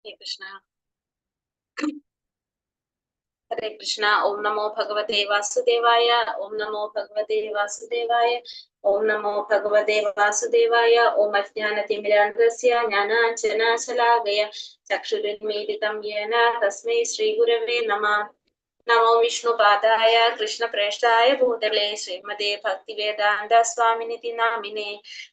हरे कृष्णा। हरे कृष्णा। ओम नमो भगवते वासुदेवाय। ओम नमो भगवते वासुदेवाय। ओम नमो भगवते वासुदेवाय। ओम अज्ञानतिमिरान्धस्य ज्ञानाञ्जनशलाकया चक्षुरुन्मीलितं येन तस्मै श्रीगुरवे नमः। नमो विष्णुपादाय कृष्णप्रेष्ठाय भूतले श्रीमते भक्तिवेदान्त स्वामिनिति नामिने।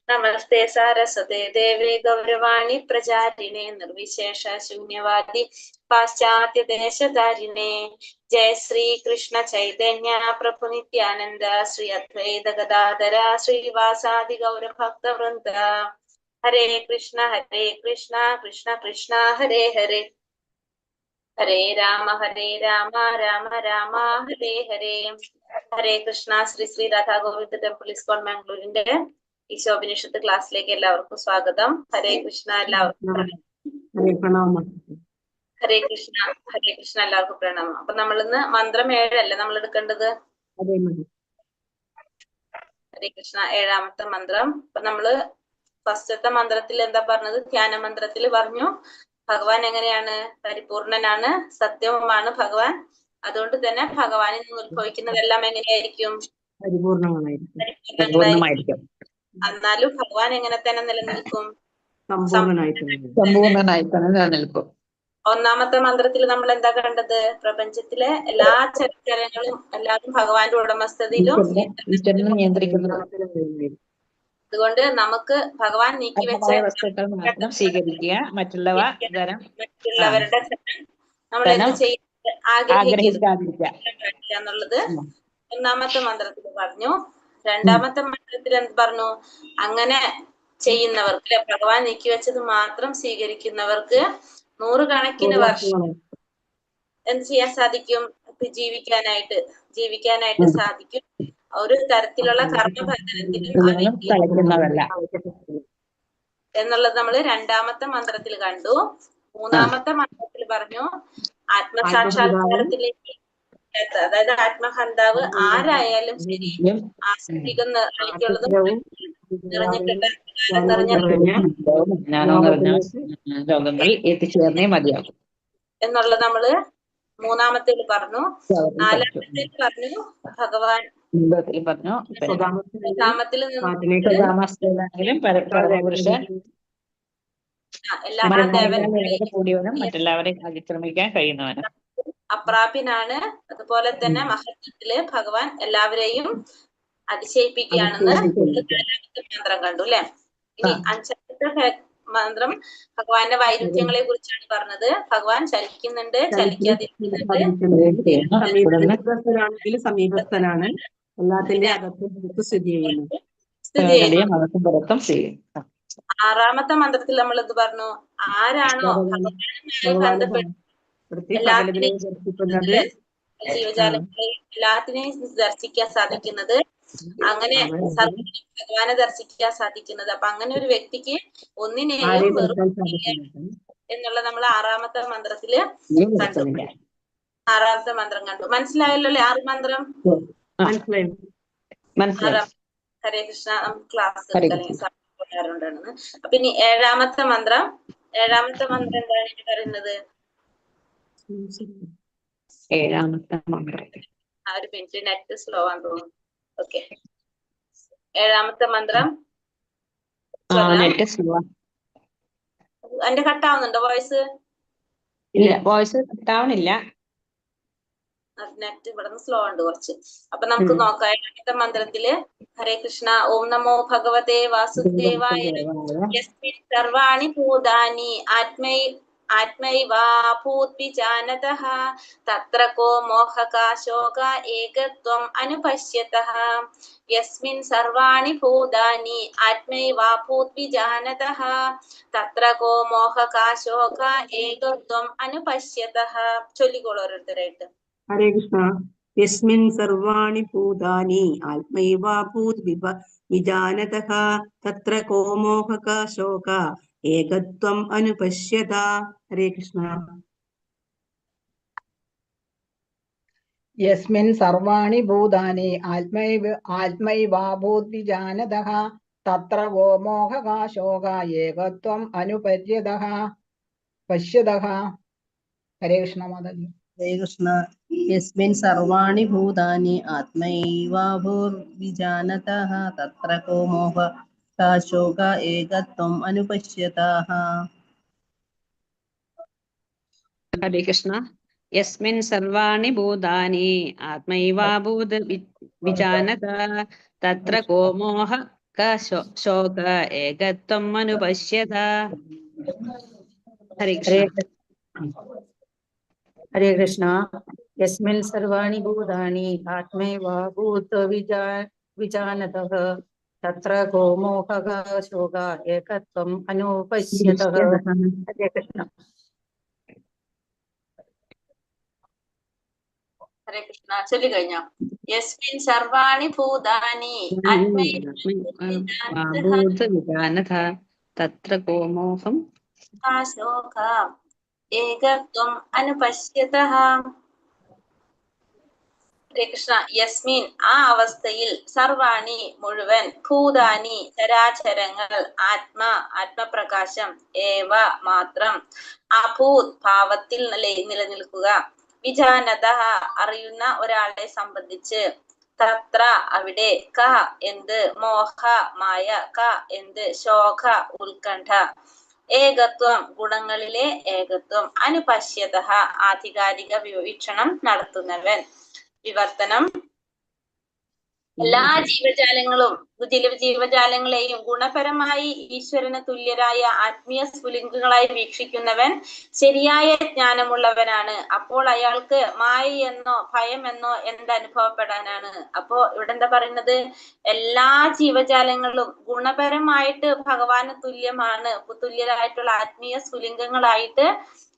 नमस्ते सारस्वते देवे गौरवाणी प्रचारिणे निर्विशेष शून्यवादी पाश्चात्य देशधारिणे। जय श्री कृष्ण चैतन्य प्रभु नित्यानंद श्री अद्वैत गदाधर श्रीवासादि गौर भक्त वृंद। हरे कृष्ण कृष्ण कृष्ण हरे हरे, हरे राम राम राम हरे हरे। ഹരേ കൃഷ്ണ. ശ്രീ ശ്രീ രാധാ ഗോവിന്ദ ടെമ്പിൾ ഇസ്കോൺ മാംഗ്ലൂരിന്റെ ഈശോപനിഷത്ത് ക്ലാസ്സിലേക്ക് എല്ലാവർക്കും സ്വാഗതം. ഹരേ കൃഷ്ണ. എല്ലാവർക്കും ഹരേ കൃഷ്ണ. ഹരേ കൃഷ്ണ. എല്ലാവർക്കും പ്രണാമം. അപ്പൊ നമ്മളിന്ന് മന്ത്രം 7 അല്ലേ നമ്മൾ എടുക്കേണ്ടത്? ഹരേ കൃഷ്ണ. 7ാമത്തെ മന്ത്രം. അപ്പൊ നമ്മള് ഫസ്റ്റത്തെ മന്ത്രത്തിൽ എന്താ പറഞ്ഞത്? ധ്യാന മന്ത്രത്തിൽ പറഞ്ഞു ഭഗവാൻ എങ്ങനെയാണ്? പരിപൂർണനാണ്, സത്യവുമാണ് ഭഗവാൻ. അതുകൊണ്ട് തന്നെ ഭഗവാനിൽ നിന്ന് ഉത്ഭവിക്കുന്നതെല്ലാം എങ്ങനെയായിരിക്കും? പരിപൂർണമായിരിക്കും. എന്നാലും ഭഗവാൻ എങ്ങനെ തന്നെ നിലനിൽക്കും? സമ്പൂർണനായി തന്നെ നിലനിൽക്കും. ഒന്നാമത്തെ മന്ത്രത്തിൽ നമ്മൾ എന്താ കണ്ടത്? പ്രപഞ്ചത്തിലെ എല്ലാ ചരാചരങ്ങളും എല്ലാവരും ഭഗവാന്റെ ഉടമസ്ഥതയിലും നിയന്ത്രിക്കുന്നു. അതുകൊണ്ട് നമുക്ക് ഭഗവാൻ നീക്കിവെച്ച വസ്തുക്കൾ മാത്രം സ്വീകരിക്കുക, മറ്റുള്ളവരുടെ നമ്മൾ എന്ത് ചെയ്യുന്നത്? ആഗ്രഹിക്കാതിരിക്കുക എന്നുള്ളത് ഒന്നാമത്തെ മന്ത്രത്തിൽ പറഞ്ഞു. രണ്ടാമത്തെ മന്ത്രത്തിൽ എന്ത് പറഞ്ഞു? അങ്ങനെ ചെയ്യുന്നവർക്ക്, ഭഗവാൻ നീക്കിവെച്ചത് മാത്രം സ്വീകരിക്കുന്നവർക്ക് 100 കണക്കിന് വർഷം എന്ത് ചെയ്യാൻ സാധിക്കും? ജീവിക്കാനായിട്ട് സാധിക്കും. ഒരു തരത്തിലുള്ള കർമ്മബന്ധനത്തിലും എന്നുള്ളത് നമ്മൾ രണ്ടാമത്തെ മന്ത്രത്തിൽ കണ്ടു. മൂന്നാമത്തെ മന്ത്രത്തിൽ പറഞ്ഞു ആത്മസാക്ഷാത്കാരത്തിലേക്ക്, അതായത് ആത്മഹന്താവ് ആരായാലും ശരി, ആസ്തികം എത്തിച്ചേർന്നേ മതിയാകും എന്നുള്ളത് നമ്മള് മൂന്നാമത്തേൽ പറഞ്ഞു. നാലാമത്തേൽ പറഞ്ഞു ഭഗവാൻ പരമപുരുഷൻ എല്ലാ ദേവനും മറ്റെല്ലാവരെയും അതിക്രമിക്കാൻ കഴിയുന്നവനും അപ്രാപ്യനാണ്. അതുപോലെ തന്നെ മഹത്വത്തില് ഭഗവാൻ എല്ലാവരെയും അതിശയിപ്പിക്കുകയാണെന്ന് നാലാമത്തെ മന്ത്രം കണ്ടു അല്ലെ. ഇനി അഞ്ചാമത്തെ മന്ത്രം ഭഗവാന്റെ വൈരുദ്ധ്യങ്ങളെ കുറിച്ചാണ് പറഞ്ഞത്. ഭഗവാൻ ചലിക്കുന്നുണ്ട്, ചലിക്കാതിരിക്കുന്നുണ്ട്, സമീപസ്ഥനാണ്, എല്ലാത്തിന്റെ അകത്തും സ്ഥിതി ചെയ്യുന്നു. ആറാമത്തെ മന്ത്രത്തിൽ നമ്മൾ എന്ത് പറഞ്ഞു? ആരാണോ ഭഗവാനുമായി ബന്ധപ്പെട്ട് ജീവജാലങ്ങളെ എല്ലാത്തിനെയും ദർശിക്കാൻ സാധിക്കുന്നത്, അങ്ങനെ ഭഗവാനെ ദർശിക്കാൻ സാധിക്കുന്നത്, അപ്പൊ അങ്ങനെ ഒരു വ്യക്തിക്ക് ഒന്നിനെയും എന്നുള്ള നമ്മൾ ആറാമത്തെ മന്ത്രത്തില് കണ്ടു. ആറാമത്തെ മന്ത്രം കണ്ടു. മനസ്സിലായല്ലോ അല്ലെ? 6 മന്ത്രം ഹരേ കൃഷ്ണ. നമുക്ക് ക്ലാസ് എടുക്കാറുണ്ടെന്ന്. അപ്പൊ ഇനി 7ാമത്തെ മന്ത്രം. 7ാമത്തെ മന്ത്രം എന്താണ് ഇനി പറയുന്നത്? 7ാമത്തെ മന്ത്രം ഒരു മിനിറ്റ്, നെറ്റ് സ്ലോ ആണെന്ന് തോന്നുന്നു. ഓക്കെ, 7ാമത്തെ മന്ത്രം എന്റെ കട്ടാവുന്നുണ്ടോ വോയിസ്? ഇല്ല, വോയിസ് കട്ടാവണില്ല. നെറ്റ് ഇവിടെ സ്ലോ ഉണ്ട് കുറച്ച്. അപ്പൊ നമുക്ക് നോക്കാം. 7ാമത്തെ മന്ത്രത്തില് ഹരേ കൃഷ്ണ. ഓം നമോ ഭഗവതേ വാസുദേവായ. യസ്മിൻ സർവാണി ഭൂതാനി ആത്മൈവാഭൂദ്വിജാനതഃ തത്ര കോ മോഹക ശോക ഏകത്വം അനുപശ്യതഃ. യസ്മിൻ സർവാണി ഭൂതാനി ആത്മൈവാഭൂദ്വിജാനതഃ തത്ര കോ മോഹക ശോക ഏകത്വം അനുപശ്യതഃ. ചൊല്ലിക്കോളൂ ഓരോരുത്തരായിട്ട്. ഹരേ കൃഷ്ണ. യസ്മിൻ സർവാണി ഭൂതാനി ആത്മൈവാഭൂത് വിജാനതഃ തത്ര കോ മോഹക ശോക ഏകത്വം അനുപശ്യത. ഹരേ കൃഷ്ണ. യസ്മിൻ സർവാണി ഭൂതാനി ആത്മൈവാഭൂത് പശ്യതഃ. ഹരേ കൃഷ്ണ മാതാജി. ഹരേ കൃഷ്ണ. യസ്മിൻ സർവാണി ഭൂതാനി ആത്മൈവാഭൂർവിജാനതഃ തത്ര കോ മോഹഃ ശോക ഏകത്വം അനുപശ്യതഃ. ഹരേ കൃഷ്ണ. യസ്മിൻ സർവാണി ഭൂതാനി ആത്മൈവാഭൂത വിജാനത തത്ര കോ മോഹ ശോക ഏകത്വം അനുപശ്യത. ഹരേ കൃഷ്ണ. हरे कृष्णा. यस्मिन् सर्वाणि भूतानि आत्मैवाभूत विजानतः तत्र को मोहः शोकः एकत्वम् अनुपश्यतः. हरे कृष्ण. ഹരേ കൃഷ്ണ. ചൊല്ലിക്കഴിഞ്ഞോ? യസ്മിൻ സർവാണി ഭൂതാനി വിജാനത തത്ര കോ മോഹം ശോക ഏകത്വം അനുപശ്യതഃ. ഹരേ കൃഷ്ണ. യസ്മിൻ ആ അവസ്ഥയിൽ, സർവാണി മുഴുവൻ, ഭൂതാനി ചരാചരങ്ങൾ, ആത്മപ്രകാശം, ഏവ മാത്രം, അഭൂത് ഭാവത്തിൽ നിലനിൽക്കുക, വിജാനത അറിയുന്ന ഒരാളെ സംബന്ധിച്ച്, തത്ര അവിടെ, ക എന്ത്, മോഹ മായ, ക എന്ത്, ശോക ഉത്കണ്ഠ, ഏകത്വം ഗുണങ്ങളിലെ ഏകത്വം, അനുപശ്യതഃ ആധികാരിക വീക്ഷണം നടത്തുന്നവൻ. വിവർത്തനം. എല്ലാ ജീവജാലങ്ങളെയും ഗുണപരമായി ഈശ്വരന് തുല്യരായ ആത്മീയ സ്ഫുലിംഗങ്ങളായി വീക്ഷിക്കുന്നവൻ ശരിയായ ജ്ഞാനമുള്ളവനാണ്. അപ്പോൾ അയാൾക്ക് മായ എന്നോ ഭയം എന്നോ എന്തനുഭവപ്പെടാനാണ്? അപ്പോ ഇവിടെ എന്താ പറയുന്നത്? എല്ലാ ജീവജാലങ്ങളും ഗുണപരമായിട്ട് ഭഗവാന് തുല്യരായിട്ടുള്ള ആത്മീയ സ്ഫുലിംഗങ്ങളായിട്ട്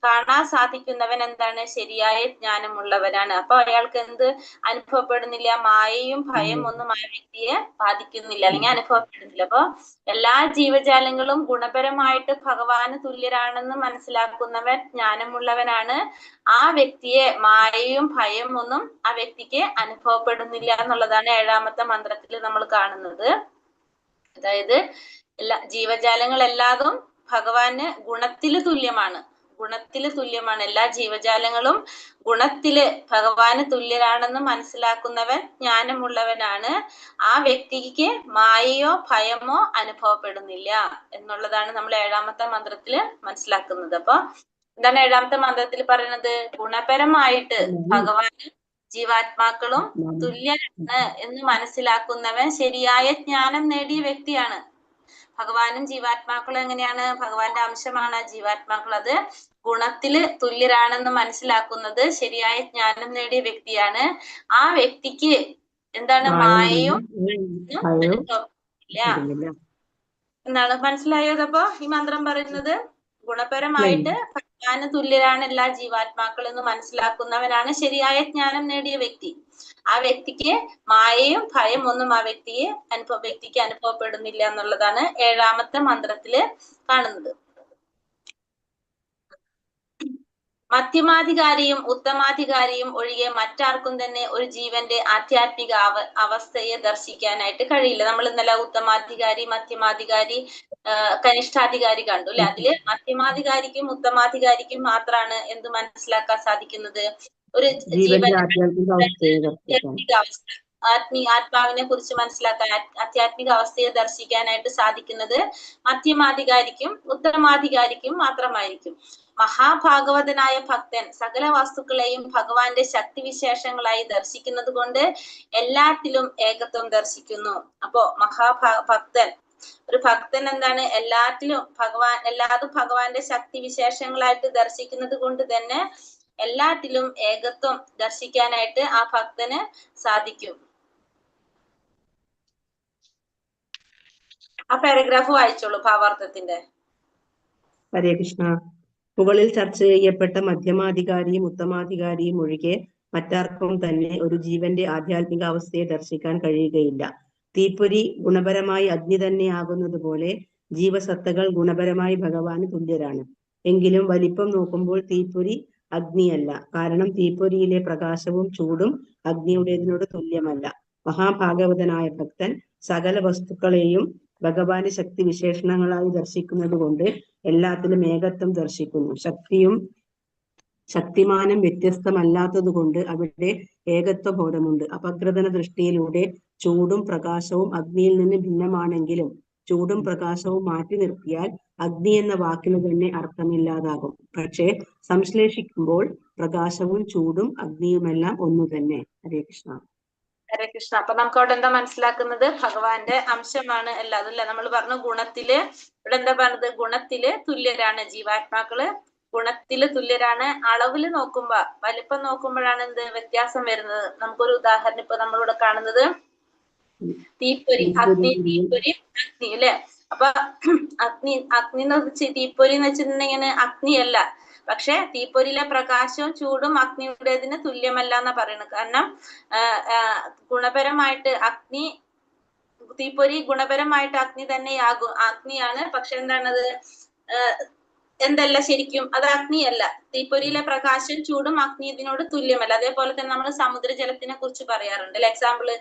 കാണാൻ സാധിക്കുന്നവൻ എന്താണ്? ശരിയായ ജ്ഞാനമുള്ളവനാണ്. അപ്പൊ അയാൾക്ക് എന്ത് അനുഭവപ്പെടുന്നില്ല? മായയും ഭയം ഒന്നും ആ വ്യക്തിയെ ബാധിക്കുന്നില്ല, അല്ലെങ്കിൽ അനുഭവപ്പെടുന്നില്ല. അപ്പൊ എല്ലാ ജീവജാലങ്ങളും ഗുണപരമായിട്ട് ഭഗവാന് തുല്യരാണെന്ന് മനസ്സിലാക്കുന്നവൻ ജ്ഞാനമുള്ളവനാണ്. ആ വ്യക്തിയെ മായയും ഭയം ഒന്നും ആ വ്യക്തിക്ക് അനുഭവപ്പെടുന്നില്ല എന്നുള്ളതാണ് 7ാമത്തെ മന്ത്രത്തിൽ നമ്മൾ കാണുന്നത്. അതായത് ജീവജാലങ്ങൾ എല്ലാതും ഭഗവാന് ഗുണത്തില് തുല്യമാണ്. എല്ലാ ജീവജാലങ്ങളും ഗുണത്തില് ഭഗവാന് തുല്യരാണെന്ന് മനസ്സിലാക്കുന്നവൻ ജ്ഞാനമുള്ളവനാണ്. ആ വ്യക്തിക്ക് മായയോ ഭയമോ അനുഭവപ്പെടുന്നില്ല എന്നുള്ളതാണ് നമ്മൾ 7ാമത്തെ മന്ത്രത്തില് മനസ്സിലാക്കുന്നത്. അപ്പൊ എന്താണ് 7ാമത്തെ മന്ത്രത്തിൽ പറയുന്നത്? ഗുണപരമായിട്ട് ഭഗവാന് ജീവാത്മാക്കളും തുല്യരാണ് എന്ന് മനസ്സിലാക്കുന്നവൻ ശരിയായ ജ്ഞാനം നേടിയ വ്യക്തിയാണ്. ഭഗവാനും ജീവാത്മാക്കളും എങ്ങനെയാണ്? ഭഗവാന്റെ അംശമാണ് ജീവാത്മാക്കൾ. അത് ഗുണത്തില് തുല്യരാണെന്ന് മനസ്സിലാക്കുന്നത് ശരിയായ ജ്ഞാനം നേടിയ വ്യക്തിയാണ്. ആ വ്യക്തിക്ക് എന്താണ്? മായയും എന്താണ്? മനസ്സിലായോ? അപ്പൊ ഈ മന്ത്രം പറയുന്നത് ഗുണപരമായിട്ട് ഭഗവാന് തുല്യരാണ് എല്ലാ ജീവാത്മാക്കൾ എന്ന് മനസ്സിലാക്കുന്നവനാണ് ശരിയായ ജ്ഞാനം നേടിയ വ്യക്തി. ആ വ്യക്തിക്ക് മായയും ഭയം ഒന്നും ആ വ്യക്തിക്ക് അനുഭവപ്പെടുന്നില്ല എന്നുള്ളതാണ് 7ാമത്തെ മന്ത്രത്തില് കാണുന്നത്. മധ്യമാധികാരിയും ഉത്തമാധികാരിയും ഒഴികെ മറ്റാർക്കും തന്നെ ഒരു ജീവന്റെ ആധ്യാത്മിക അവസ്ഥയെ ദർശിക്കാനായിട്ട് കഴിയില്ല. നമ്മൾ ഇന്നലെ ഉത്തമാധികാരി, മധ്യമാധികാരി, കനിഷ്ഠാധികാരി കണ്ടു അല്ലെ? അതില് മധ്യമാധികാരിക്കും ഉത്തമാധികാരിക്കും മാത്രമാണ് എന്ത് മനസ്സിലാക്കാൻ സാധിക്കുന്നത്? ഒരു ജീവന്റെ ആധ്യാത്മിക അവസ്ഥ, ആത്മാവിനെ കുറിച്ച് മനസ്സിലാക്കാൻ, ആധ്യാത്മിക അവസ്ഥയെ ദർശിക്കാനായിട്ട് സാധിക്കുന്നത് മധ്യമാധികാരിക്കും ഉത്തമാധികാരിക്കും മാത്രമായിരിക്കും. മഹാഭാഗവതനായ ഭക്തൻ സകല വസ്തുക്കളെയും ഭഗവാന്റെ ശക്തിവിശേഷങ്ങളായി ദർശിക്കുന്നത് കൊണ്ട് എല്ലാത്തിലും ഏകത്വം ദർശിക്കുന്നു. അപ്പോ ഒരു ഭക്തൻ എന്താണ്? എല്ലാതും ഭഗവാന്റെ ശക്തിവിശേഷങ്ങളായിട്ട് ദർശിക്കുന്നത് കൊണ്ട് തന്നെ എല്ലാത്തിലും ഏകത്വം ദർശിക്കാനായിട്ട് ആ ഭക്തന് സാധിക്കും. ആ പാരഗ്രാഫ് വായിച്ചോളൂ, ഭാവാർത്ഥത്തിന്റെ. ഹരേ കൃഷ്ണ. മുകളിൽ ചർച്ച ചെയ്യപ്പെട്ട മധ്യമാധികാരിയും ഉത്തമാധികാരിയും ഒഴികെ മറ്റാർക്കും തന്നെ ഒരു ജീവന്റെ ആധ്യാത്മിക അവസ്ഥയെ ദർശിക്കാൻ കഴിയുകയില്ല. തീപ്പൊരി ഗുണപരമായി അഗ്നി തന്നെ ആകുന്നത് പോലെ ജീവസത്തകൾ ഗുണപരമായി ഭഗവാന് തുല്യരാണ്. എങ്കിലും വലിപ്പം നോക്കുമ്പോൾ തീപ്പൊരി അഗ്നിയല്ല. കാരണം തീപ്പൊരിയിലെ പ്രകാശവും ചൂടും അഗ്നിയുടേതിനോട് തുല്യമല്ല. മഹാഭാഗവതനായ ഭക്തൻ സകല വസ്തുക്കളെയും ഭഗവാന് ശക്തി വിശേഷണങ്ങളായി ദർശിക്കുന്നത് കൊണ്ട് എല്ലാത്തിലും ഏകത്വം ദർശിക്കുന്നു. ശക്തിമാനം വ്യത്യസ്തമല്ലാത്തത് കൊണ്ട് അവിടെ ഏകത്വ ബോധമുണ്ട്. അപഗ്രഥന ദൃഷ്ടിയിലൂടെ ചൂടും പ്രകാശവും അഗ്നിയിൽ നിന്ന് ഭിന്നമാണെങ്കിലും ചൂടും പ്രകാശവും മാറ്റി നിർത്തിയാൽ അഗ്നി എന്ന വാക്കിന് തന്നെ അർത്ഥമില്ലാതാകും. പക്ഷേ സംശ്ലേഷിക്കുമ്പോൾ പ്രകാശവും ചൂടും അഗ്നിയുമെല്ലാം ഒന്നു തന്നെ. ഹരേ കൃഷ്ണ. ഹരേ കൃഷ്ണ. അപ്പൊ നമുക്ക് അവിടെ എന്താ മനസ്സിലാക്കുന്നത്? ഭഗവാന്റെ അംശമാണ് എല്ലാതും അല്ലെ. നമ്മൾ പറഞ്ഞു ഗുണത്തില്, ഇവിടെ എന്താ പറഞ്ഞത്? ഗുണത്തില് തുല്യരാണ് ജീവാത്മാക്കള്, ഗുണത്തില് തുല്യരാണ്. അളവില് നോക്കുമ്പോ, വലിപ്പം നോക്കുമ്പോഴാണ് എന്ത് വ്യത്യാസം വരുന്നത്. നമുക്കൊരു ഉദാഹരണം ഇപ്പൊ നമ്മളിവിടെ കാണുന്നത് തീപ്പൊരി, തീപ്പൊരി അഗ്നി അല്ലെ. അപ്പൊ അഗ്നി എന്ന് തീപ്പൊരി എന്ന് വെച്ചിട്ടുണ്ടെങ്കിൽ അഗ്നിയല്ല, പക്ഷെ തീപ്പൊരിയിലെ പ്രകാശവും ചൂടും അഗ്നിയുടേതിന് തുല്യമല്ല എന്നാ പറയുന്നത്. കാരണം ഗുണപരമായിട്ട് അഗ്നി, തീപ്പൊരി ഗുണപരമായിട്ട് അഗ്നി തന്നെയാകും, അഗ്നിയാണ്. പക്ഷെ എന്താണത്? എന്തല്ല ശരിക്കും അത് അഗ്നിയല്ല. തീപ്പൊരിയിലെ പ്രകാശം ചൂടും അഗ്നി ഇതിനോട് തുല്യമല്ല. അതേപോലെ തന്നെ നമ്മൾ സമുദ്രജലത്തിനെ കുറിച്ച് പറയാറുണ്ട്. എക്സാമ്പിള്,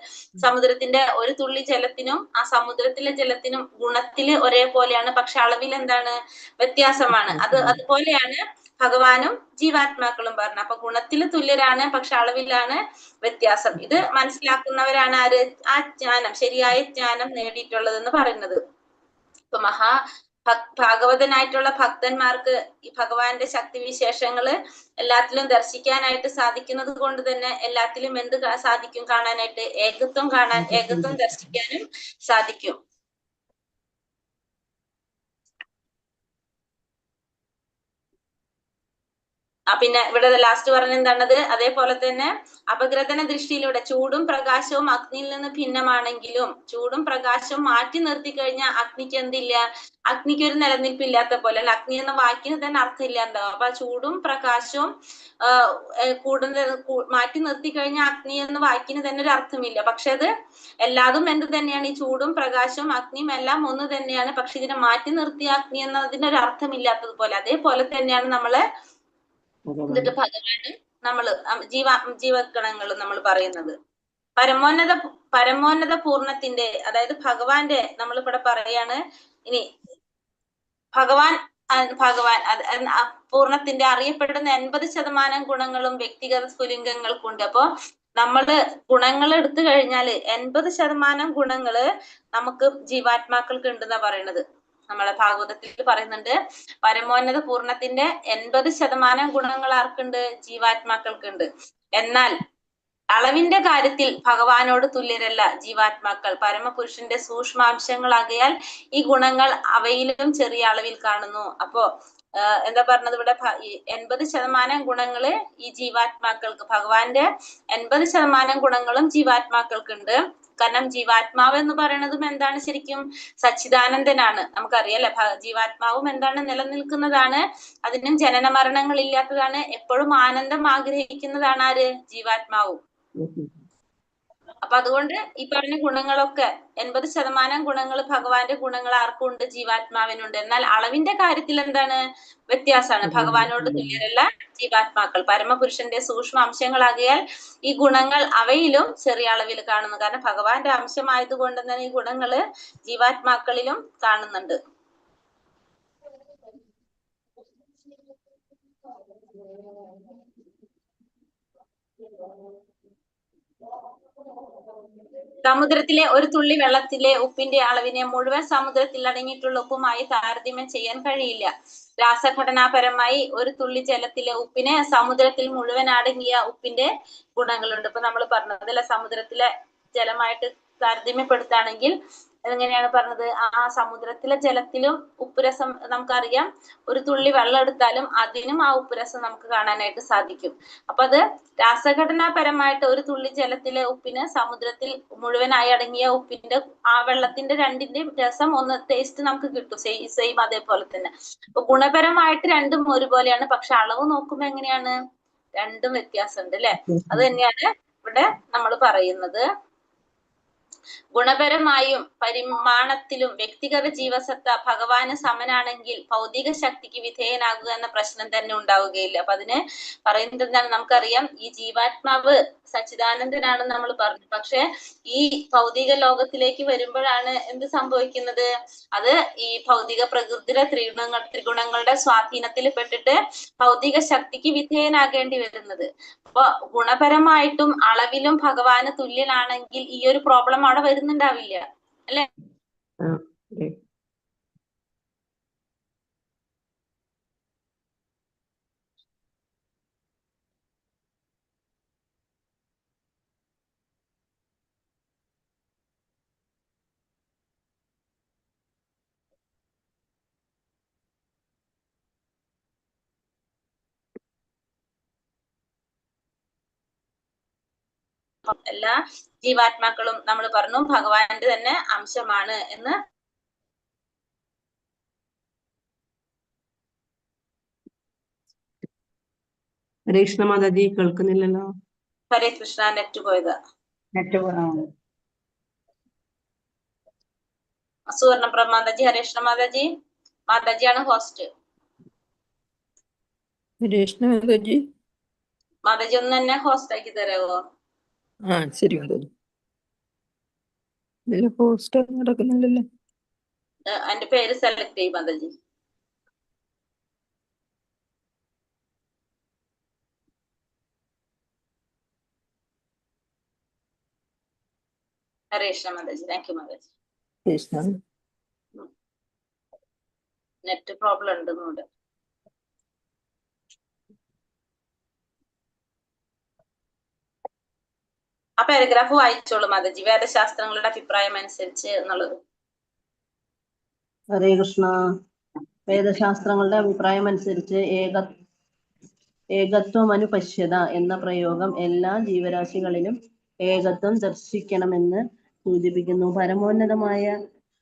സമുദ്രത്തിന്റെ ഒരു തുള്ളി ജലത്തിനും ആ സമുദ്രത്തിലെ ജലത്തിനും ഗുണത്തില് ഒരേപോലെയാണ്, പക്ഷെ അളവിൽ എന്താണ് വ്യത്യാസമാണ്. അതുപോലെയാണ് ഭഗവാനും ജീവാത്മാക്കളും പറഞ്ഞു. അപ്പൊ ഗുണത്തില് തുല്യരാണ്, പക്ഷെ അളവിലാണ് വ്യത്യാസം. ഇത് മനസ്സിലാക്കുന്നവരാണ് ആര്? ആ ജ്ഞാനം, ശരിയായ ജ്ഞാനം നേടിയിട്ടുള്ളതെന്ന് പറയുന്നത്. ഇപ്പൊ ഭാഗവതനായിട്ടുള്ള ഭക്തന്മാർക്ക് ഈ ഭഗവാന്റെ ശക്തി വിശേഷങ്ങള് എല്ലാത്തിലും ദർശിക്കാനായിട്ട് സാധിക്കുന്നത് കൊണ്ട് തന്നെ എല്ലാത്തിലും എന്ത് സാധിക്കും കാണാനായിട്ട്? ഏകത്വം ദർശിക്കാനും സാധിക്കും. പിന്നെ ഇവിടെ ലാസ്റ്റ് പറഞ്ഞ എന്താണത്? അതേപോലെ തന്നെ അപഗ്രഥന ദൃഷ്ടിയിലൂടെ ചൂടും പ്രകാശവും അഗ്നിയിൽ നിന്ന് ഭിന്നമാണെങ്കിലും ചൂടും പ്രകാശവും മാറ്റി നിർത്തി കഴിഞ്ഞാൽ അഗ്നിക്ക് എന്തില്ല? അഗ്നിക്ക് ഒരു നിലനിൽപ്പില്ലാത്ത പോലെ. അല്ല, അഗ്നി എന്ന വാക്കിന് തന്നെ അർത്ഥമില്ല എന്താവും. അപ്പൊ ചൂടും പ്രകാശവും മാറ്റി നിർത്തി കഴിഞ്ഞാൽ അഗ്നി എന്ന വാക്കിന് തന്നെ ഒരു അർത്ഥമില്ല. പക്ഷെ അത് എല്ലാതും എന്ത് തന്നെയാണ്? ഈ ചൂടും പ്രകാശവും അഗ്നിയും എല്ലാം ഒന്ന് തന്നെയാണ്. പക്ഷെ ഇതിനെ മാറ്റി നിർത്തിയ അഗ്നി എന്നതിനൊരു അർത്ഥമില്ലാത്തതുപോലെ. അതേപോലെ തന്നെയാണ് നമ്മള് എന്നിട്ട് ഭഗവാനും നമ്മള് ജീവഗണങ്ങളും നമ്മൾ പറയുന്നത്. പരമോന്നത പൂർണ്ണത്തിന്റെ, അതായത് ഭഗവാന്റെ നമ്മളിവിടെ പറയാണ്. ഇനി ഭഗവാൻ പൂർണ്ണത്തിന്റെ അറിയപ്പെടുന്ന 80% ഗുണങ്ങളും വ്യക്തിഗത സ്ഫുലിംഗങ്ങൾക്കുണ്ട്. അപ്പൊ നമ്മള് ഗുണങ്ങൾ എടുത്തു കഴിഞ്ഞാല് 80% ഗുണങ്ങള് നമുക്ക് ജീവാത്മാക്കൾക്ക് ഉണ്ടെന്നാ പറയണത്. നമ്മളെ ഭാഗവതത്തിൽ പറയുന്നുണ്ട്, പരമോന്നത പൂർണ്ണത്തിന്റെ 80% ഗുണങ്ങൾ ആർക്കുണ്ട്? ജീവാത്മാക്കൾക്കുണ്ട്. എന്നാൽ അളവിന്റെ കാര്യത്തിൽ ഭഗവാനോട് തുല്യരല്ല ജീവാത്മാക്കൾ. പരമപുരുഷന്റെ സൂക്ഷ്മാംശങ്ങളാകയാൽ ഈ ഗുണങ്ങൾ അവയിലും ചെറിയ അളവിൽ കാണുന്നു. അപ്പോ എന്താ പറഞ്ഞത് ഇവിടെ? 80% ഗുണങ്ങള് ഈ ജീവാത്മാക്കൾക്ക്, ഭഗവാന്റെ 80% ഗുണങ്ങളും ജീവാത്മാക്കൾക്കുണ്ട്. കാരണം ജീവാത്മാവ് എന്ന് പറയുന്നതും എന്താണ്? ശരിക്കും സച്ചിദാനന്ദനാണ്. നമുക്കറിയാലേ, ജീവാത്മാവും എന്താണ്? നിലനിൽക്കുന്നതാണ്. അതിനും ജനന മരണങ്ങൾ ഇല്ലാത്തതാണ്. എപ്പോഴും ആനന്ദം ആഗ്രഹിക്കുന്നതാണ് ആര്? ജീവാത്മാവും. അപ്പൊ അതുകൊണ്ട് ഈ പറഞ്ഞ ഗുണങ്ങളൊക്കെ 80% ഗുണങ്ങൾ ഭഗവാന്റെ ഗുണങ്ങൾ ആർക്കും ഉണ്ട്? ജീവാത്മാവിനുണ്ട്. എന്നാൽ അളവിന്റെ കാര്യത്തിൽ എന്താണ്? വ്യത്യാസമാണ്. ഭഗവാനോട് തുല്യരല്ല ജീവാത്മാക്കൾ. പരമപുരുഷന്റെ സൂക്ഷ്മ അംശങ്ങളാകിയാൽ ഈ ഗുണങ്ങൾ അവയിലും ചെറിയ അളവിൽ കാണുന്നു. കാരണം ഭഗവാന്റെ അംശമായതുകൊണ്ട് തന്നെ ഈ ഗുണങ്ങള് ജീവാത്മാക്കളിലും കാണുന്നുണ്ട്. സമുദ്രത്തിലെ ഒരു തുള്ളി വെള്ളത്തിലെ ഉപ്പിന്റെ അളവിനെ മുഴുവൻ സമുദ്രത്തിൽ അടങ്ങിയിട്ടുള്ള ഉപ്പുമായി താരതമ്യം ചെയ്യാൻ കഴിയില്ല. രാസഘടനാപരമായി ഒരു തുള്ളി ജലത്തിലെ ഉപ്പിന് സമുദ്രത്തിൽ മുഴുവൻ അടങ്ങിയ ഉപ്പിന്റെ ഗുണങ്ങളുണ്ട്. ഇപ്പൊ നമ്മൾ പറഞ്ഞതല്ല, സമുദ്രത്തിലെ ജലമായിട്ട് താരതമ്യപ്പെടുത്തുകയാണെങ്കിൽ എങ്ങനെയാണ് പറഞ്ഞത്? ആ സമുദ്രത്തിലെ ജലത്തിലും ഉപ്പുരസം നമുക്കറിയാം. ഒരു തുള്ളി വെള്ളം എടുത്താലും അതിനും ആ ഉപ്പുരസം നമുക്ക് കാണാനായിട്ട് സാധിക്കും. അപ്പൊ അത് രാസഘടനാപരമായിട്ട് ഒരു തുള്ളി ജലത്തിലെ ഉപ്പിന് സമുദ്രത്തിൽ മുഴുവനായി അടങ്ങിയ ഉപ്പിന്റെ ആ വെള്ളത്തിന്റെ രണ്ടിന്റെയും രസം ഒന്ന് ടേസ്റ്റ് നമുക്ക് കിട്ടും. സെയിം അതേപോലെ തന്നെ. അപ്പൊ ഗുണപരമായിട്ട് രണ്ടും ഒരുപോലെയാണ്. പക്ഷെ അളവ് നോക്കുമ്പോ എങ്ങനെയാണ്? രണ്ടും വ്യത്യാസമുണ്ട് അല്ലെ? അത് തന്നെയാണ് ഇവിടെ നമ്മൾ പറയുന്നത്. ഗുണപരമായും പരിമാണത്തിലും വ്യക്തിഗത ജീവസത്ത ഭഗവാന് സമനാണെങ്കിൽ ഭൗതിക ശക്തിക്ക് വിധേയനാകുക എന്ന പ്രശ്നം തന്നെ ഉണ്ടാവുകയില്ല. അപ്പൊ അതിന് പറയുന്നത് എന്താണ്? നമുക്കറിയാം, ഈ ജീവാത്മാവ് സച്ചിദാനന്ദനാണെന്ന് നമ്മൾ പറഞ്ഞു. പക്ഷെ ഈ ഭൗതിക ലോകത്തിലേക്ക് വരുമ്പോഴാണ് എന്ത് സംഭവിക്കുന്നത്? അത് ഈ ഭൗതിക പ്രകൃതിയുടെ ത്രിഗുണങ്ങളുടെ സ്വാധീനത്തിൽ പെട്ടിട്ട് ഭൗതിക ശക്തിക്ക് വിധേയനാകേണ്ടി വരുന്നത്. അപ്പൊ ഗുണപരമായിട്ടും അളവിലും ഭഗവാന് തുല്യനാണെങ്കിൽ ഈ ഒരു പ്രോബ്ലം അവിടെ വരുന്നുണ്ടാവില്ല, അല്ലെ? എല്ലാ ജീവാത്മാക്കളും നമ്മൾ പറഞ്ഞു ഭഗവാന്റെ തന്നെ അംശമാണ് എന്ന്. ഹരേ കൃഷ്ണ മാതാജി, കേൾക്കുന്നില്ലല്ലോ. ഹരേ കൃഷ്ണ, നെറ്റ് പോയതാ. സുവർണപ്രഭ മാതാജി, ഹരേ കൃഷ്ണ മാതാജി. മാതാജിയാണ് ഹോസ്റ്റ്. ഹരേ കൃഷ്ണ മാതാജി. മാതാജി ഒന്ന് തന്നെ ഹോസ്റ്റ് ആക്കി തരാമോ? ശരി മാതാജി. ഹോസ്റ്റ് നടക്കുന്നില്ലല്ലോ. എന്റെ പേര് സെലക്ട് ചെയ്യും മാതാജി. ഹരേ കൃഷ്ണ മാതാജി. താങ്ക് യു മാതാജി. നെറ്റ് പ്രോബ്ലം ഉണ്ട് ഇവിടെ. ആ പാരഗ്രാഫ് വായിച്ചോളൂ മാതാജി, വേദശാസ്ത്രങ്ങളുടെ അഭിപ്രായം അനുസരിച്ച് എന്നുള്ളത്. ഹരേ കൃഷ്ണ. വേദശാസ്ത്രങ്ങളുടെ അഭിപ്രായം അനുസരിച്ച് ഏകത്വമനുപശ്യത എന്ന പ്രയോഗം എല്ലാ ജീവരാശികളിലും ഏകത്വം ദർശിക്കണമെന്ന് സൂചിപ്പിക്കുന്നു. പരമോന്നതമായ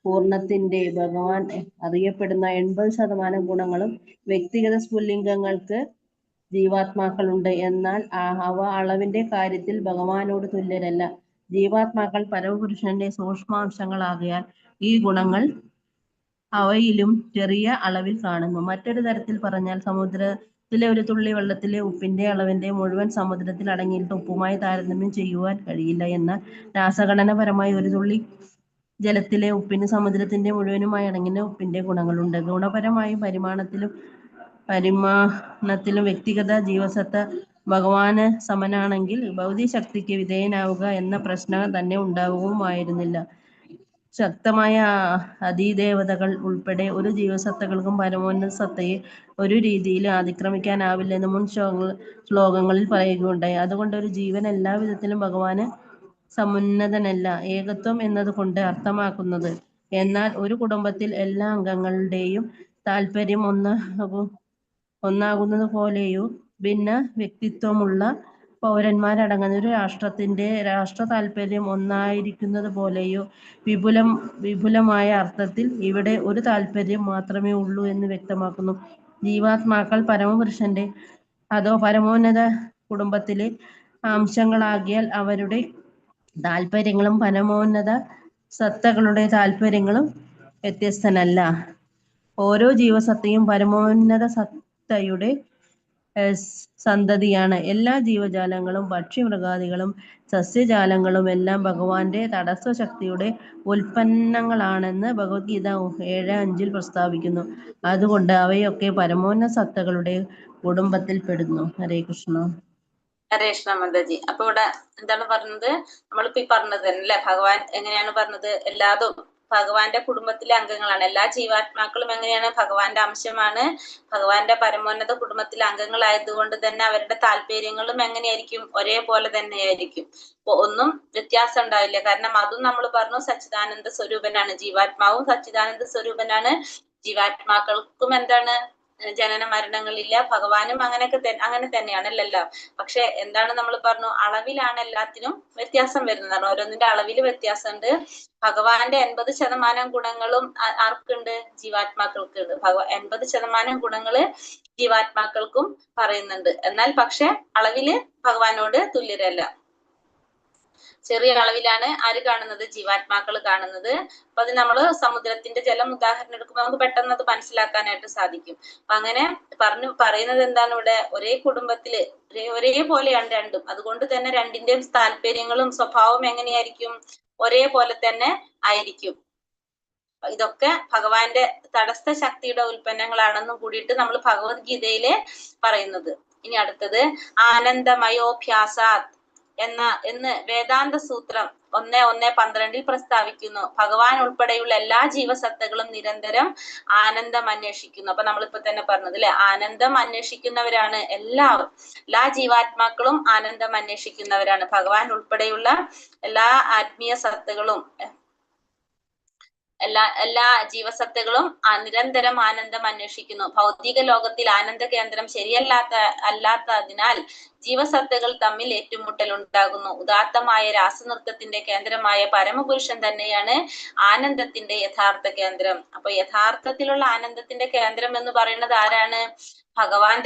പൂർണ്ണത്തിന്റെ ഭഗവാൻ അറിയപ്പെടുന്ന 80% ഗുണങ്ങളും വ്യക്തിഗത സ്ഫുല്ലിംഗങ്ങൾക്ക് ജീവാത്മാക്കളുണ്ട്. എന്നാൽ അവ അളവിന്റെ കാര്യത്തിൽ ഭഗവാനോട് തുല്യരല്ല. ജീവാത്മാക്കൾ പരമപുരുഷന്റെ സൂക്ഷ്മാംശങ്ങളാകയാൽ ഈ ഗുണങ്ങൾ അവയിലും ചെറിയ അളവിൽ കാണുന്നു. മറ്റൊരു തരത്തിൽ പറഞ്ഞാൽ, സമുദ്രത്തിലെ ഒരു തുള്ളി വെള്ളത്തിലെ ഉപ്പിന്റെ അളവിന്റെ മുഴുവൻ സമുദ്രത്തിൽ അടങ്ങിയിട്ട് ഉപ്പുമായി താരതമ്യം ചെയ്യുവാൻ കഴിയില്ല. എന്നാൽ രാസഘടനപരമായി ഒരു തുള്ളി ജലത്തിലെ ഉപ്പിന് സമുദ്രത്തിന്റെ മുഴുവനുമായി അടങ്ങിയ ഉപ്പിന്റെ ഗുണങ്ങളുണ്ട്. ഗുണപരമായും പരിമാണത്തിലും വ്യക്തിഗത ജീവസത്ത ഭഗവാന് സമനാണെങ്കിൽ ഭൗതിക ശക്തിക്ക് വിധേയനാവുക എന്ന പ്രശ്നം തന്നെ ഉണ്ടാവുകയുമായിരുന്നില്ല. ശക്തമായ അധിദേവതകൾ ഉൾപ്പെടെ ഒരു ജീവസത്തകൾക്കും പരമോന്നത സത്തയെ ഒരു രീതിയിലും അതിക്രമിക്കാനാവില്ലെന്ന് മുൻ ശ്ലോകങ്ങളിൽ പറയുകയുണ്ടായി. അതുകൊണ്ട് ഒരു ജീവൻ എല്ലാ വിധത്തിലും ഭഗവാന് സമുന്നതനല്ല. ഏകത്വം എന്നതുകൊണ്ട് അർത്ഥമാക്കുന്നത്, എന്നാൽ ഒരു കുടുംബത്തിൽ എല്ലാ അംഗങ്ങളുടെയും താല്പര്യം ഒന്നാകുന്നത് പോലെയോ ഭിന്ന വ്യക്തിത്വമുള്ള പൗരന്മാരടങ്ങുന്ന ഒരു രാഷ്ട്രത്തിന്റെ രാഷ്ട്ര താല്പര്യം ഒന്നായിരിക്കുന്നത് പോലെയോ വിപുലമായ അർത്ഥത്തിൽ ഇവിടെ ഒരു താല്പര്യം മാത്രമേ ഉള്ളൂ എന്ന് വ്യക്തമാക്കുന്നു. ജീവാത്മാക്കൾ പരമപുരുഷന്റെ അതോ പരമോന്നത കുടുംബത്തിലെ അംശങ്ങളാകിയാൽ അവരുടെ താല്പര്യങ്ങളും പരമോന്നത സത്തകളുടെ താല്പര്യങ്ങളും വ്യത്യസ്തനല്ല. ഓരോ ജീവസത്തയും പരമോന്നത സത്തയുടെ സന്തതിയാണ്. എല്ലാ ജീവജാലങ്ങളും പക്ഷിമൃഗാദികളും സസ്യജാലങ്ങളും എല്ലാം ഭഗവാന്റെ തടസ്സ ശക്തിയുടെ ഉൽപ്പന്നങ്ങളാണെന്ന് ഭഗവത്ഗീത 7:5 പ്രസ്താവിക്കുന്നു. അതുകൊണ്ട് അവയൊക്കെ പരമോന്നത സത്തകളുടെ കുടുംബത്തിൽ പെടുന്നു. ഹരേ കൃഷ്ണ. ഹരേ കൃഷ്ണ മാതാജി. അപ്പൊ ഇവിടെ എന്താണ് പറഞ്ഞത്? നമ്മളിപ്പോ ഈ പറഞ്ഞത് തന്നെ അല്ലെ, ഭഗവാൻ എങ്ങനെയാണ് പറഞ്ഞത്? എല്ലാതും ഭഗവാന്റെ കുടുംബത്തിലെ അംഗങ്ങളാണ്. എല്ലാ ജീവാത്മാക്കളും എങ്ങനെയാണ്? ഭഗവാന്റെ അംശമാണ്. ഭഗവാന്റെ പരമോന്നത കുടുംബത്തിലെ അംഗങ്ങളായതുകൊണ്ട് തന്നെ അവരുടെ താല്പര്യങ്ങളും എങ്ങനെയായിരിക്കും? ഒരേപോലെ തന്നെയായിരിക്കും. അപ്പൊ ഒന്നും വ്യത്യാസം ഉണ്ടാവില്ല. കാരണം അതും നമ്മൾ പറഞ്ഞു സച്ചിദാനന്ദ സ്വരൂപനാണ്. ജീവാത്മാവും സച്ചിദാനന്ദ സ്വരൂപനാണ്. ജീവാത്മാക്കൾക്കും എന്താണ്? ജനന മരണങ്ങളില്ല. ഭഗവാനും അങ്ങനെ തന്നെയാണല്ലോ. പക്ഷെ എന്താണ് നമ്മൾ പറഞ്ഞു? അളവിലാണ് എല്ലാത്തിനും വ്യത്യാസം വരുന്നതാണ്. ഓരോന്നിന്റെ അളവിൽ വ്യത്യാസമുണ്ട്. ഭഗവാന്റെ 80% ഗുണങ്ങളും ആർക്കുണ്ട്? ജീവാത്മാക്കൾക്കുണ്ട്. 80% ഗുണങ്ങള് ജീവാത്മാക്കൾക്കും പറയുന്നുണ്ട്. എന്നാൽ പക്ഷെ അളവില് ഭഗവാനോട് തുല്യരല്ല. ചെറിയ അളവിലാണ് ആര് കാണുന്നത്? ജീവാത്മാക്കൾ കാണുന്നത്. അപ്പൊ അത് നമ്മള് സമുദ്രത്തിന്റെ ജലം ഉദാഹരണം എടുക്കുമ്പോൾ നമുക്ക് പെട്ടെന്ന് അത് മനസ്സിലാക്കാനായിട്ട് സാധിക്കും. അപ്പൊ അങ്ങനെ പറയുന്നത് എന്താണ് ഇവിടെ? ഒരേ കുടുംബത്തില് ഒരേപോലെയാണ് രണ്ടും. അതുകൊണ്ട് തന്നെ രണ്ടിന്റെയും താല്പര്യങ്ങളും സ്വഭാവവും എങ്ങനെയായിരിക്കും? ഒരേപോലെ തന്നെ ആയിരിക്കും. ഇതൊക്കെ ഭഗവാന്റെ തടസ്ഥ ശക്തിയുടെ ഉൽപ്പന്നങ്ങളാണെന്നും കൂടിയിട്ട് നമ്മൾ ഭഗവത്ഗീതയില് പറയുന്നത്. ഇനി അടുത്തത് ആനന്ദമയോഭ്യാസാത് എന്ന് വേദാന്ത സൂത്രം 1:12 പ്രസ്താവിക്കുന്നു. ഭഗവാൻ ഉൾപ്പെടെയുള്ള എല്ലാ ജീവസത്തകളും നിരന്തരം ആനന്ദം അന്വേഷിക്കുന്നു. അപ്പൊ നമ്മളിപ്പോ തന്നെ പറഞ്ഞത് അല്ലെ, ആനന്ദം അന്വേഷിക്കുന്നവരാണ് എല്ലാ ജീവാത്മാക്കളും ആനന്ദം അന്വേഷിക്കുന്നവരാണ്. ഭഗവാൻ ഉൾപ്പെടെയുള്ള എല്ലാ ആത്മീയ സത്തകളും എല്ലാ ജീവസത്തകളും നിരന്തരം ആനന്ദം അന്വേഷിക്കുന്നു. ഭൗതിക ലോകത്തിൽ ആനന്ദ കേന്ദ്രം അല്ലാത്തതിനാൽ ജീവസത്തകൾ തമ്മിൽ ഏറ്റുമുട്ടൽ ഉണ്ടാകുന്നു. ഉദാത്തമായ രാസനൃത്തത്തിന്റെ കേന്ദ്രമായ പരമപുരുഷൻ തന്നെയാണ് ആനന്ദത്തിന്റെ യഥാർത്ഥ കേന്ദ്രം. അപ്പൊ യഥാർത്ഥത്തിലുള്ള ആനന്ദത്തിന്റെ കേന്ദ്രം എന്ന് പറയുന്നത് ആരാണ്? ഭഗവാൻ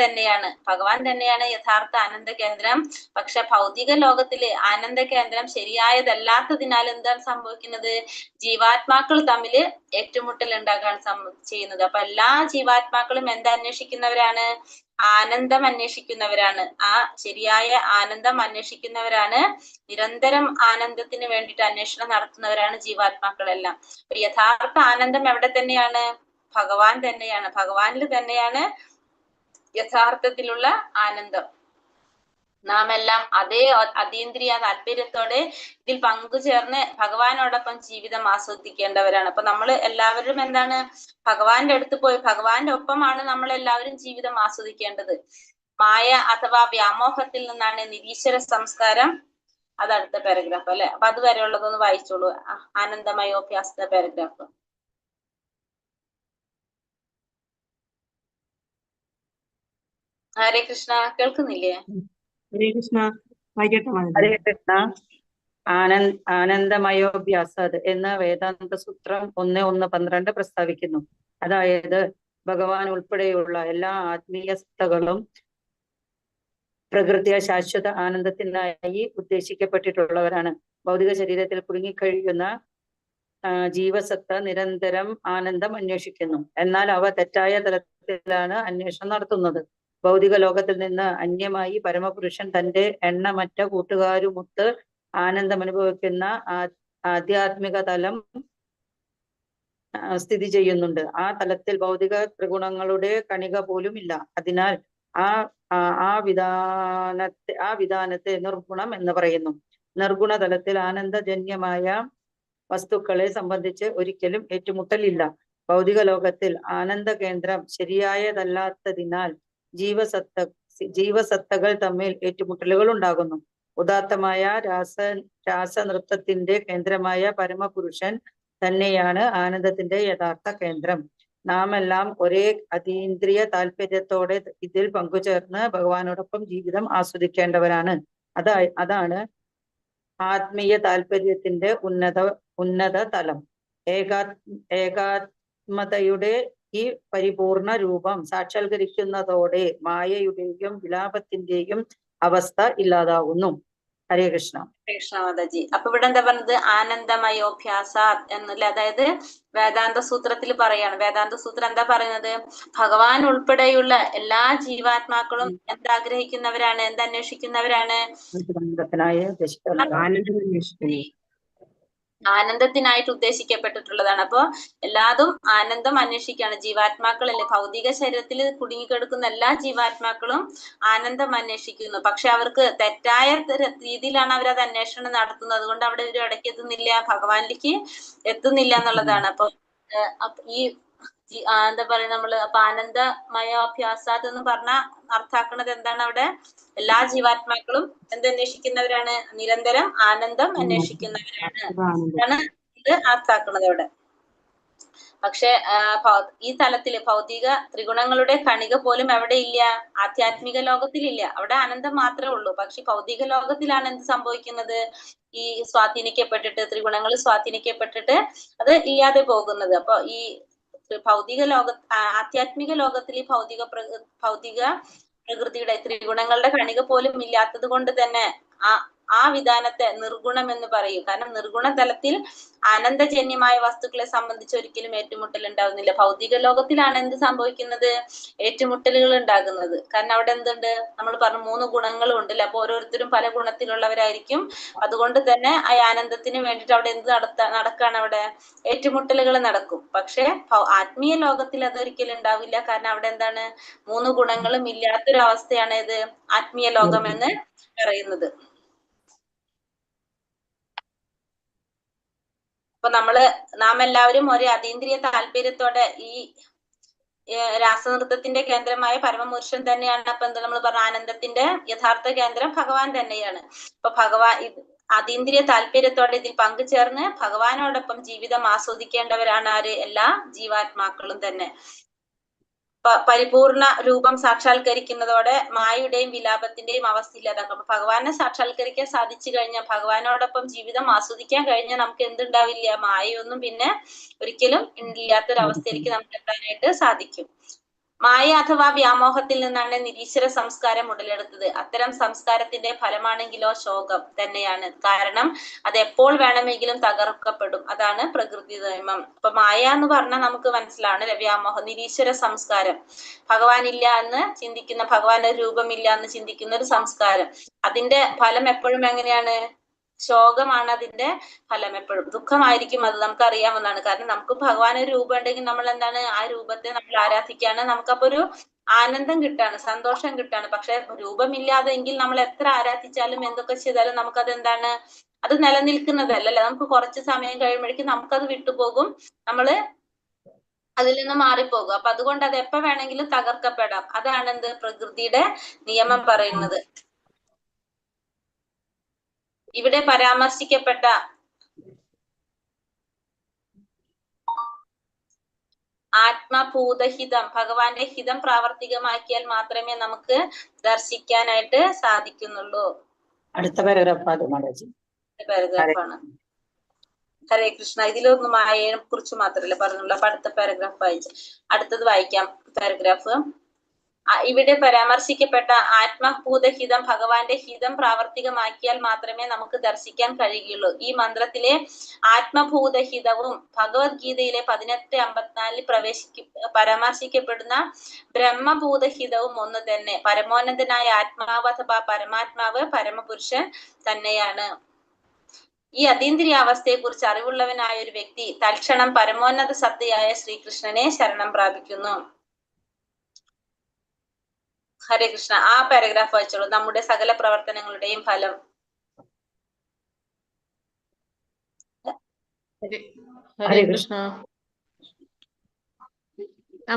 തന്നെയാണ് യഥാർത്ഥ ആനന്ദ കേന്ദ്രം. പക്ഷെ ഭൗതിക ലോകത്തില് ആനന്ദ കേന്ദ്രം ശരിയായതല്ലാത്തതിനാൽ എന്താണ് സംഭവിക്കുന്നത്? ജീവാത്മാക്കൾ തമ്മില് ഏറ്റുമുട്ടൽ ഉണ്ടാകാൻ ചെയ്യുന്നത്. അപ്പൊ എല്ലാ ജീവാത്മാക്കളും അന്വേഷിക്കുന്നവരാണ്? ആനന്ദം അന്വേഷിക്കുന്നവരാണ്. ആ ശരിയായ ആനന്ദം അന്വേഷിക്കുന്നവരാണ്. നിരന്തരം ആനന്ദത്തിന് വേണ്ടിയിട്ട് അന്വേഷണം നടത്തുന്നവരാണ് ജീവാത്മാക്കളെല്ലാം. അപ്പൊ യഥാർത്ഥ ആനന്ദം എവിടെ തന്നെയാണ്? ഭഗവാൻ തന്നെയാണ്. ഭഗവാനിൽ തന്നെയാണ് യഥാർത്ഥത്തിലുള്ള ആനന്ദം. നാം എല്ലാം അതേ അതീന്ദ്രിയ താല്പര്യത്തോടെ ഇതിൽ പങ്കുചേർന്ന് ഭഗവാനോടൊപ്പം ജീവിതം ആസ്വദിക്കേണ്ടവരാണ്. അപ്പൊ നമ്മൾ എല്ലാവരും എന്താണ്? ഭഗവാന്റെ അടുത്ത് പോയി ഭഗവാന്റെ ഒപ്പമാണ് നമ്മൾ എല്ലാവരും ജീവിതം ആസ്വദിക്കേണ്ടത്. മായ അഥവാ വ്യാമോഹത്തിൽ നിന്നാണ് നിരീശ്വര സംസ്കാരം. അത് അടുത്ത പാരഗ്രാഫ് അല്ലെ. അപ്പൊ അതുവരെ ഉള്ളതൊന്ന് വായിച്ചോളൂ. ആനന്ദമയോഭ്യാസ പാരഗ്രാഫ്. ഹരേ കൃഷ്ണ, കേൾക്കുന്നില്ലേ? ഹരേ കൃഷ്ണ, വായിക്കട്ടെ മാതാജി? ഹരേ കൃഷ്ണ. ആനന്ദമയോഭ്യാസാത് എന്ന് വേദാന്ത സൂത്രം 1:12 പ്രസ്താവിക്കുന്നു. അതായത് ഭഗവാൻ ഉൾപ്പെടെയുള്ള എല്ലാ ആത്മീയ സത്തകളും പ്രകൃതിയ ശാശ്വത ആനന്ദത്തിനായി ഉദ്ദേശിക്കപ്പെട്ടിട്ടുള്ളവരാണ്. ഭൗതിക ശരീരത്തിൽ കുടുങ്ങിക്കഴിയുന്ന ജീവസത്ത നിരന്തരം ആനന്ദം അന്വേഷിക്കുന്നു. എന്നാൽ അവ തെറ്റായ തലത്തിലാണ് അന്വേഷണം നടത്തുന്നത്. ഭൗതിക ലോകത്തിൽ നിന്ന് അന്യമായി പരമപുരുഷൻ തന്റെ എണ്ണമറ്റ കൂട്ടുകാരുമൊത്ത് ആനന്ദം അനുഭവിക്കുന്ന ആധ്യാത്മിക തലം സ്ഥിതി ചെയ്യുന്നുണ്ട്. ആ തലത്തിൽ ഭൗതിക ത്രിഗുണങ്ങളുടെ കണിക പോലും ഇല്ല. അതിനാൽ ആ വിധാനത്തെ നിർഗുണം എന്ന് പറയുന്നു. നിർഗുണ തലത്തിൽ ആനന്ദജന്യമായ വസ്തുക്കളെ സംബന്ധിച്ച് ഒരിക്കലും ഏറ്റുമുട്ടലില്ല. ഭൗതിക ലോകത്തിൽ ആനന്ദ കേന്ദ്രം ശരിയായതല്ലാത്തതിനാൽ ജീവസത്തകൾ തമ്മിൽ ഏറ്റുമുട്ടലുകൾ ഉണ്ടാകുന്നു. ഉദാത്തമായ രാസനൃത്തത്തിന്റെ കേന്ദ്രമായ പരമപുരുഷൻ തന്നെയാണ് ആനന്ദത്തിന്റെ യഥാർത്ഥ കേന്ദ്രം. നാം എല്ലാം ഒരേ അതീന്ദ്രിയ താല്പര്യത്തോടെ ഇതിൽ പങ്കുചേർന്ന് ഭഗവാനോടൊപ്പം ജീവിതം ആസ്വദിക്കേണ്ടവരാണ്. അതാണ് ആത്മീയ താല്പര്യത്തിന്റെ ഉന്നത തലം. ഏകാത്മതയുടെ ഈ പരിപൂർണ രൂപം സാക്ഷാത്കരിക്കുന്നതോടെ മായയുടെയും വിലാപത്തിന്റെയും അവസ്ഥ ഇല്ലാതാവുന്നു. ഹരേ കൃഷ്ണ. കൃഷ്ണ മാതാജി. അപ്പൊ ഇവിടെ എന്താ പറഞ്ഞത്? ആനന്ദമയോഭ്യാസ എന്നല്ലേ. അതായത് വേദാന്ത സൂത്രത്തിൽ പറയാണ്. വേദാന്ത സൂത്രം എന്താ പറയുന്നത്? ഭഗവാൻ ഉൾപ്പെടെയുള്ള എല്ലാ ജീവാത്മാക്കളും എന്താഗ്രഹിക്കുന്നവരാണ്? എന്തന്വേഷിക്കുന്നവരാണ്? ആനന്ദത്തിനായിട്ട് ഉദ്ദേശിക്കപ്പെട്ടിട്ടുള്ളതാണ്. അപ്പൊ എല്ലാതും ആനന്ദം അന്വേഷിക്കുകയാണ്. ജീവാത്മാക്കളല്ലേ, ഭൗതിക ശരീരത്തിൽ കുടുങ്ങിക്കിടക്കുന്ന എല്ലാ ജീവാത്മാക്കളും ആനന്ദം അന്വേഷിക്കുന്നു. പക്ഷെ അവർക്ക് തെറ്റായ രീതിയിലാണ് അവരത് അന്വേഷണം നടത്തുന്നത്. അതുകൊണ്ട് അവിടെ ഒരു ഇടയ്ക്ക് എത്തുന്നില്ല, ഭഗവാനിലേക്ക് എത്തുന്നില്ല എന്നുള്ളതാണ്. അപ്പൊ ഈ എന്താ പറയാ നമ്മള് അപ്പൊ ആനന്ദമയോഭ്യാസാത് എന്ന് പറഞ്ഞാൽ അർത്ഥാക്കുന്നത് എന്താണ്? അവിടെ എല്ലാ ജീവാത്മാക്കളും എന്തന്വേഷിക്കുന്നവരാണ്? നിരന്തരം ആനന്ദം അന്വേഷിക്കുന്നവരാണ് ഇത് അർത്ഥാക്കുന്നത് അവിടെ. പക്ഷെ ഈ തലത്തില് ഭൗതിക ത്രിഗുണങ്ങളുടെ കണിക പോലും എവിടെ ഇല്ല? ആധ്യാത്മിക ലോകത്തിലില്ല. അവിടെ ആനന്ദം മാത്രമേ ഉള്ളൂ. പക്ഷെ ഭൗതിക ലോകത്തിലാണ് എന്ത് സംഭവിക്കുന്നത്? ഈ സ്വാധീനിക്കപ്പെട്ടിട്ട്, ത്രിഗുണങ്ങൾ സ്വാധീനിക്കപ്പെട്ടിട്ട് അത് ഇല്ലാതെ പോകുന്നത്. അപ്പൊ ഈ ഭൗതിക ആധ്യാത്മിക ലോകത്തിൽ ഈ ഭൗതിക പ്രകൃതിയുടെ ത്രിഗുണങ്ങളുടെ കണിക പോലും ഇല്ലാത്തത് കൊണ്ട് തന്നെ ആ വിധാനത്തെ നിർഗുണം എന്ന് പറയും. കാരണം നിർഗുണ തലത്തിൽ അനന്തജന്യമായ വസ്തുക്കളെ സംബന്ധിച്ച് ഒരിക്കലും ഏറ്റുമുട്ടൽ ഉണ്ടാവുന്നില്ല. ഭൗതിക ലോകത്തിലാണ് എന്ത് സംഭവിക്കുന്നത്? ഏറ്റുമുട്ടലുകൾ ഉണ്ടാകുന്നത്. കാരണം അവിടെ എന്തുണ്ട്? നമ്മൾ പറഞ്ഞു 3 ഗുണങ്ങളും ഉണ്ടല്ലോ. അപ്പൊ ഓരോരുത്തരും പല ഗുണത്തിലുള്ളവരായിരിക്കും. അതുകൊണ്ട് തന്നെ ആ ആനന്ദത്തിന് വേണ്ടിയിട്ട് അവിടെ എന്ത് നടക്കാണ്? അവിടെ ഏറ്റുമുട്ടലുകൾ നടക്കും. പക്ഷെ ആത്മീയ ലോകത്തിൽ അതൊരിക്കലും ഉണ്ടാവില്ല. കാരണം അവിടെ എന്താണ്? 3 ഗുണങ്ങളും ഇല്ലാത്തൊരവസ്ഥയാണ് ഇത് ആത്മീയ ലോകം എന്ന് പറയുന്നത്. അപ്പൊ നാം എല്ലാവരും ഒരു അതീന്ദ്രിയ താല്പര്യത്തോടെ ഈ രാസനൃത്തത്തിന്റെ കേന്ദ്രമായ പരമപുരുഷൻ തന്നെയാണ്. അപ്പൊ എന്താ നമ്മൾ പറഞ്ഞ ആനന്ദത്തിന്റെ യഥാർത്ഥ കേന്ദ്രം ഭഗവാൻ തന്നെയാണ്. അപ്പൊ ഭഗവാൻ അതീന്ദ്രിയ താല്പര്യത്തോടെ ഇതിൽ പങ്കുചേർന്ന് ഭഗവാനോടൊപ്പം ജീവിതം ആസ്വദിക്കേണ്ടവരാണ് ആര്? എല്ലാ ജീവാത്മാക്കളും തന്നെ. പരിപൂർണ രൂപം സാക്ഷാത്കരിക്കുന്നതോടെ മായയുടെയും വിലാപത്തിന്റെയും അവസ്ഥ ഇല്ലാതാക്കും. അപ്പൊ ഭഗവാനെ സാക്ഷാത്കരിക്കാൻ സാധിച്ചു കഴിഞ്ഞാൽ, ഭഗവാനോടൊപ്പം ജീവിതം ആസ്വദിക്കാൻ കഴിഞ്ഞാൽ നമുക്ക് എന്തുണ്ടാവില്ല? മായയൊന്നും പിന്നെ ഒരിക്കലും ഇല്ലാത്തൊരവസ്ഥയിലേക്ക് നമുക്ക് എത്താനായിട്ട് സാധിക്കും. മായ അഥവാ വ്യാമോഹത്തിൽ നിന്നാണ് നിരീശ്വര സംസ്കാരം ഉടലെടുത്തത്. അത്തരം സംസ്കാരത്തിന്റെ ഫലമാണെങ്കിലോ ശോകം തന്നെയാണ്. കാരണം അത് എപ്പോൾ വേണമെങ്കിലും തകർക്കപ്പെടും. അതാണ് പ്രകൃതി നിയമം. അപ്പൊ മായ എന്ന് പറഞ്ഞാൽ നമുക്ക് മനസ്സിലാണ് വ്യാമോഹം, നിരീശ്വര സംസ്കാരം, ഭഗവാൻ ഇല്ല എന്ന് ചിന്തിക്കുന്ന, ഭഗവാന്റെ രൂപമില്ല എന്ന് ചിന്തിക്കുന്ന ഒരു സംസ്കാരം. അതിന്റെ ഫലം എപ്പോഴും എങ്ങനെയാണ്? ശോകമാണ് അതിന്റെ ഫലം. എപ്പോഴും ദുഃഖമായിരിക്കും. അത് നമുക്ക് അറിയാവുന്നതാണ്. കാരണം നമുക്ക് ഭഗവാൻ ഒരു രൂപം ഉണ്ടെങ്കിൽ നമ്മൾ എന്താണ്? ആ രൂപത്തെ നമ്മൾ ആരാധിക്കുകയാണ്. നമുക്കപ്പോ ഒരു ആനന്ദം കിട്ടാണ്, സന്തോഷം കിട്ടാണ്. പക്ഷെ രൂപമില്ലാതെ എങ്കിൽ നമ്മൾ എത്ര ആരാധിച്ചാലും എന്തൊക്കെ ചെയ്താലും നമുക്കത് എന്താണ്? അത് നിലനിൽക്കുന്നതല്ലല്ലോ. നമുക്ക് കുറച്ച് സമയം കഴിയുമ്പോഴേക്കും നമുക്കത് വിട്ടുപോകും, നമ്മള് അതിൽ നിന്ന് മാറിപ്പോകും. അപ്പൊ അതുകൊണ്ട് അത് എപ്പോ വേണമെങ്കിലും തകർക്കപ്പെടാം. അതാണ് എന്ത്? പ്രകൃതിയുടെ നിയമം പറയുന്നത്. ഇവിടെ പരാമർശിക്കപ്പെട്ട ആത്മഭൂതഹിതം, ഭഗവാന്റെ ഹിതം പ്രാവർത്തികമാക്കിയാൽ മാത്രമേ നമുക്ക് ദർശിക്കാനായിട്ട് സാധിക്കുന്നുള്ളൂ. അടുത്ത പാരഗ്രാഫാണ്. പാരഗ്രാഫാണ്. ഹരേ കൃഷ്ണ. ഇതിലൊന്നും മായയെ കുറിച്ച് മാത്രമല്ല പറഞ്ഞുള്ളൂ. അപ്പൊ അടുത്ത പാരഗ്രാഫ് വായിച്ചു. അടുത്തത് വായിക്കാം. പാരഗ്രാഫ്. ഇവിടെ പരാമർശിക്കപ്പെട്ട ആത്മഭൂതഹിതം, ഭഗവാന്റെ ഹിതം പ്രാവർത്തികമാക്കിയാൽ മാത്രമേ നമുക്ക് ദർശിക്കാൻ കഴിയുകയുള്ളൂ. ഈ മന്ത്രത്തിലെ ആത്മഭൂതഹിതവും ഭഗവത്ഗീതയിലെ 18:54 പരാമർശിക്കപ്പെടുന്ന ബ്രഹ്മഭൂതഹിതവും ഒന്ന് തന്നെ. പരമോന്നതനായ ആത്മാവ് അഥവാ പരമാത്മാവ് പരമപുരുഷൻ തന്നെയാണ്. ഈ അതീന്ദ്രിയാവസ്ഥയെ കുറിച്ച് അറിവുള്ളവനായ ഒരു വ്യക്തി തൽക്ഷണം പരമോന്നത സത്തയായ ശ്രീകൃഷ്ണനെ ശരണം പ്രാപിക്കുന്നു. ഹരേ കൃഷ്ണ. ആ പാരഗ്രാഫ് വായിച്ചോളൂ. നമ്മുടെ സകല പ്രവർത്തനങ്ങളുടെയും ഫലം. ഹരേ കൃഷ്ണ.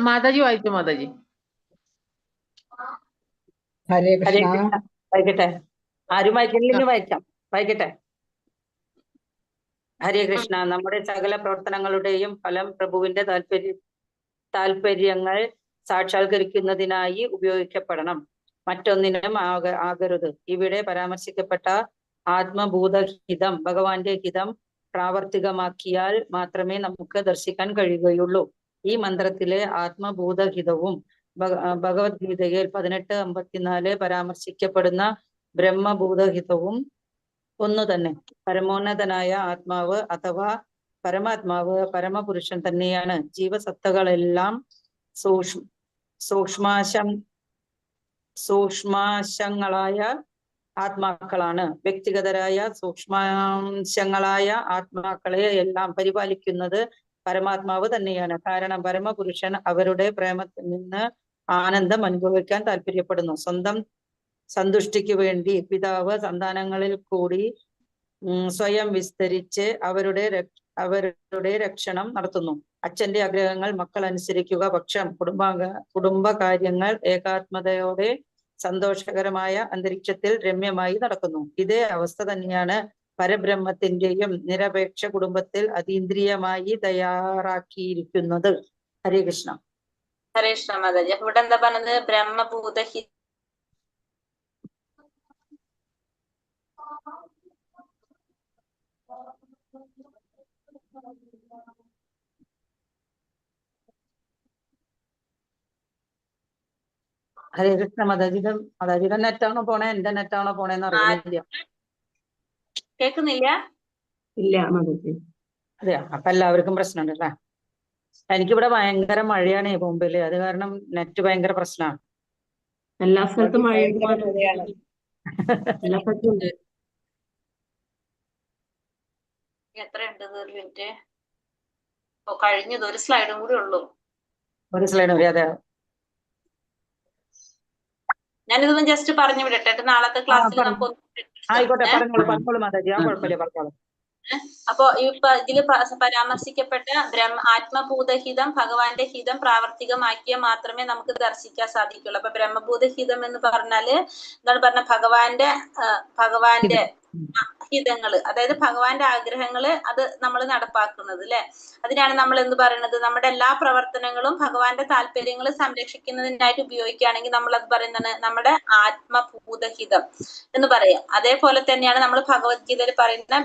മാതാജി വായിച്ചു. മാതാജി. ഹരേ കൃഷ്ണ. വായിക്കട്ടെ. ആരും വായിക്കണില്ലെങ്കിൽ വായിക്കാം. വായിക്കട്ടെ. ഹരേ കൃഷ്ണ. നമ്മുടെ സകല പ്രവർത്തനങ്ങളുടെയും ഫലം പ്രഭുവിന്റെ താല്പര്യങ്ങൾ സാക്ഷാത്കരിക്കുന്നതിനായി ഉപയോഗിക്കപ്പെടണം, മറ്റൊന്നിനും ആകരുത്. ഇവിടെ പരാമർശിക്കപ്പെട്ട ആത്മഭൂതഹിതം, ഭഗവാന്റെ ഹിതം പ്രാവർത്തികമാക്കിയാൽ മാത്രമേ നമുക്ക് ദർശിക്കാൻ കഴിയുകയുള്ളൂ. ഈ മന്ത്രത്തിലെ ആത്മഭൂതഹിതവും ഭഗവത്ഗീതയിൽ 18:54 പരാമർശിക്കപ്പെടുന്ന ബ്രഹ്മഭൂതഹിതവും ഒന്നു തന്നെ. പരമോന്നതനായ ആത്മാവ് അഥവാ പരമാത്മാവ് പരമപുരുഷൻ തന്നെയാണ്. ജീവസത്തകളെല്ലാം സൂക്ഷ്മാംശങ്ങളായ ആത്മാക്കളാണ്. വ്യക്തിഗതരായ സൂക്ഷ്മാംശങ്ങളായ ആത്മാക്കളെ എല്ലാം പരിപാലിക്കുന്നത് പരമാത്മാവ് തന്നെയാണ്. കാരണം പരമപുരുഷൻ അവരുടെ പ്രേമത്തിൽ നിന്ന് ആനന്ദം അനുഭവിക്കാൻ താല്പര്യപ്പെടുന്നു. സ്വന്തം സന്തുഷ്ടിക്ക് വേണ്ടി പിതാവ് സന്താനങ്ങളിൽ കൂടി സ്വയം വിസ്തരിച്ച് അവരുടെ രക്ഷണം നടത്തുന്നു. അച്ഛന്റെ ആഗ്രഹങ്ങൾ മക്കൾ അനുസരിക്കുക പക്ഷം കുടുംബകാര്യങ്ങൾ ഏകാത്മതയോടെ സന്തോഷകരമായ അന്തരീക്ഷത്തിൽ രമ്യമായി നടക്കുന്നു. ഇതേ അവസ്ഥ തന്നെയാണ് പരബ്രഹ്മത്തിന്റെയും നിരപേക്ഷ കുടുംബത്തിൽ അതീന്ദ്രിയമായി തയ്യാറാക്കിയിരിക്കുന്നത്. ഹരേ കൃഷ്ണ. ഹരേ കൃഷ്ണ മാതാജി. അപ്പൊ ഇവിടെ എന്താ പറഞ്ഞത്? ബ്രഹ്മഭൂതഹി ഹരേ കൃഷ്ണ. മാതാജിയുടെ നെറ്റാണോ പോണേ, എന്റെ നെറ്റാണോ പോണേന്ന് അറിയുന്നില്ല. കേൾക്കുന്നില്ല? ഇല്ല മാതാജി. അതെയോ? അപ്പൊ എല്ലാവർക്കും പ്രശ്നമുണ്ട് അല്ലേ? എനിക്കിവിടെ ഭയങ്കര മഴയാണ് മുമ്പില്, അത് കാരണം നെറ്റ് ഭയങ്കര പ്രശ്നമാണ്. എല്ലാ സ്ഥലത്തും മഴയുണ്ട് ഭയങ്കര മാതാജി. മഴയാണ്. എല്ലാ സ്ഥലത്തും ഉണ്ട്. എത്രയുണ്ട്? ഒരു മിനിറ്റ്. ഓ, കഴിഞ്ഞത് ഒരു സ്ലൈഡും കൂടി ഉള്ളൂ. ഒരു സ്ലൈഡ് മതി. അതെ, ഞാനിതൊന്ന് ജസ്റ്റ് പറഞ്ഞു വിടട്ടെ. നാളത്തെ ക്ലാസ്സിൽ പറഞ്ഞു. നമുക്ക് ആയിക്കോട്ടെ, പറഞ്ഞോളൂ മാതാജി. ആ കുഴപ്പമില്ല, പറഞ്ഞോളൂ. അപ്പോ ഇതില് പരാമർശിക്കപ്പെട്ട ആത്മഭൂതഹിതം, ഭഗവാന്റെ ഹിതം പ്രാവർത്തികമാക്കിയാൽ മാത്രമേ നമുക്ക് ദർശിക്കാൻ സാധിക്കുള്ളൂ. അപ്പൊ ബ്രഹ്മഭൂതഹിതം എന്ന് പറഞ്ഞാല് എന്താണ് പറഞ്ഞ ഭഗവാന്റെ ഹിതങ്ങള്, അതായത് ഭഗവാന്റെ ആഗ്രഹങ്ങള്, അത് നമ്മൾ നടപ്പാക്കുന്നത് അല്ലെ. അതിനാണ് നമ്മൾ എന്ത് പറയുന്നത്, നമ്മുടെ എല്ലാ പ്രവർത്തനങ്ങളും ഭഗവാന്റെ താല്പര്യങ്ങൾ സംരക്ഷിക്കുന്നതിനായിട്ട് ഉപയോഗിക്കുകയാണെങ്കിൽ നമ്മൾ അത് പറയുന്നത് നമ്മുടെ ആത്മഭൂതഹിതം എന്ന് പറയാം. അതേപോലെ തന്നെയാണ് നമ്മൾ ഭഗവത്ഗീതയിൽ പറയുന്ന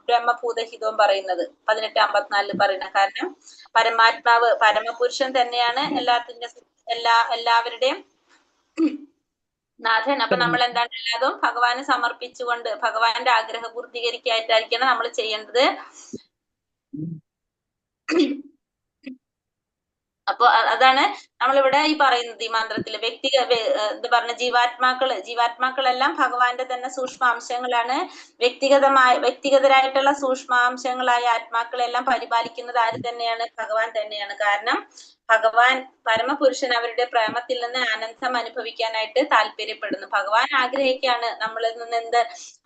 ബ്രഹ്മഭൂതഹിതവും പറയുന്നത് 18:54 പറയുന്ന. കാരണം പരമാത്മാവ് പരമപുരുഷൻ തന്നെയാണ് എല്ലാവരുടെയും നാഥൻ. അപ്പൊ നമ്മൾ എന്താണ് എല്ലാതും ഭഗവാന് സമർപ്പിച്ചുകൊണ്ട് ഭഗവാന്റെ ആഗ്രഹ പൂർത്തീകരിക്കായിട്ടായിരിക്കണം നമ്മൾ ചെയ്യേണ്ടത്. അപ്പൊ അതാണ് നമ്മളിവിടെ ഈ പറയുന്നത് ഈ മന്ത്രത്തില്. എന്താ പറഞ്ഞ ജീവാത്മാക്കളെല്ലാം ഭഗവാന്റെ തന്നെ സൂക്ഷ്മാംശങ്ങളാണ്. വ്യക്തിഗതരായിട്ടുള്ള സൂക്ഷ്മാംശങ്ങളായ ആത്മാക്കളെല്ലാം പരിപാലിക്കുന്നത് ആര് തന്നെയാണ്? ഭഗവാൻ തന്നെയാണ്. കാരണം ഭഗവാൻ പരമപുരുഷൻ അവരുടെ പ്രേമത്തിൽ നിന്ന് ആനന്ദം അനുഭവിക്കാനായിട്ട് താല്പര്യപ്പെടുന്നു. ഭഗവാൻ ആഗ്രഹിക്കുകയാണ് നമ്മളിൽ നിന്ന് എന്ത്